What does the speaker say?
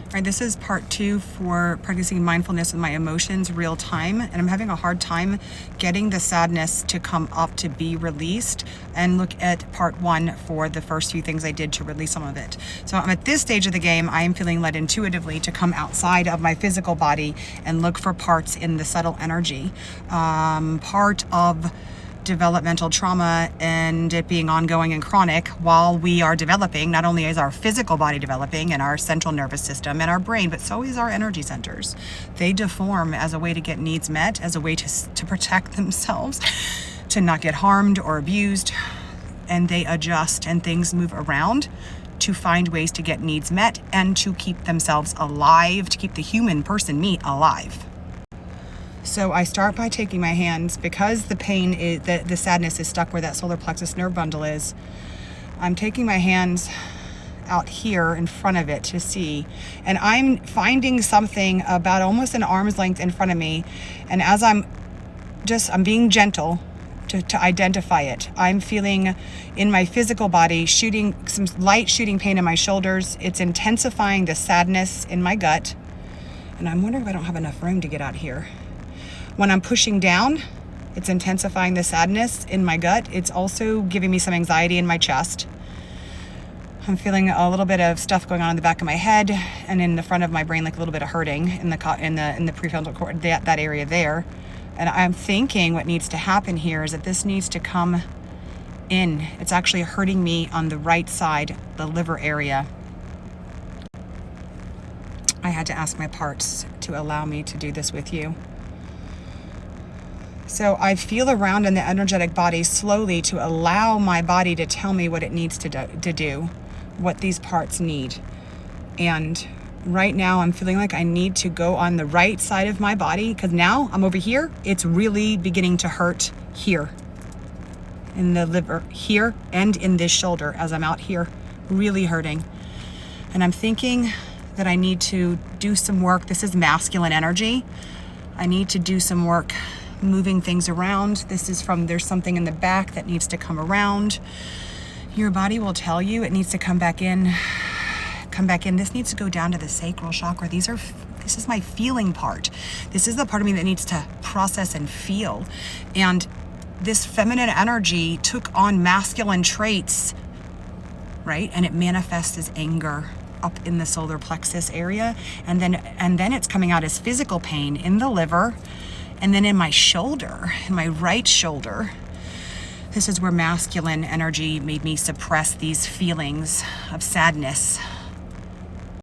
All right, this is part 2 for practicing mindfulness with my emotions real time, and I'm having a hard time getting the sadness to come up to be released. And look at part 1 for the first few things I did to release some of it. So I'm at this stage of the game, I am feeling led intuitively to come outside of my physical body and look for parts in the subtle energy. Part of developmental trauma and it being ongoing and chronic while we are developing, not only is our physical body developing and our central nervous system and our brain, but so is our energy centers. They deform as a way to get needs met, as a way to protect themselves, to not get harmed or abused, and they adjust and things move around to find ways to get needs met and to keep themselves alive, to keep the human person, me, alive. So I start by taking my hands, because the pain is, the sadness is stuck where that solar plexus nerve bundle is. I'm taking my hands out here in front of it to see, and I'm finding something about almost an arm's length in front of me. And as I'm being gentle to identify it, I'm feeling in my physical body some light shooting pain in my shoulders. It's intensifying the sadness in my gut, and I'm wondering if I don't have enough room to get out here. When I'm pushing down, it's intensifying the sadness in my gut. It's also giving me some anxiety in my chest. I'm feeling a little bit of stuff going on in the back of my head and in the front of my brain, like a little bit of hurting in the prefrontal cortex, that area there. And I'm thinking what needs to happen here is that this needs to come in. It's actually hurting me on the right side, the liver area. I had to ask my parts to allow me to do this with you. So I feel around in the energetic body slowly to allow my body to tell me what it needs to do, what these parts need. And right now I'm feeling like I need to go on the right side of my body, because now I'm over here. It's really beginning to hurt here in the liver, here, and in this shoulder as I'm out here, really hurting. And I'm thinking that I need to do some work. This is masculine energy. I need to do some work moving things around. There's something in the back that needs to come around. Your body will tell you it needs to come back in. This needs to go down to the sacral chakra. This is my feeling part. This is the part of me that needs to process and feel. And this feminine energy took on masculine traits, right? And it manifests as anger up in the solar plexus area. And then it's coming out as physical pain in the liver. And then in my shoulder, in my right shoulder, this is where masculine energy made me suppress these feelings of sadness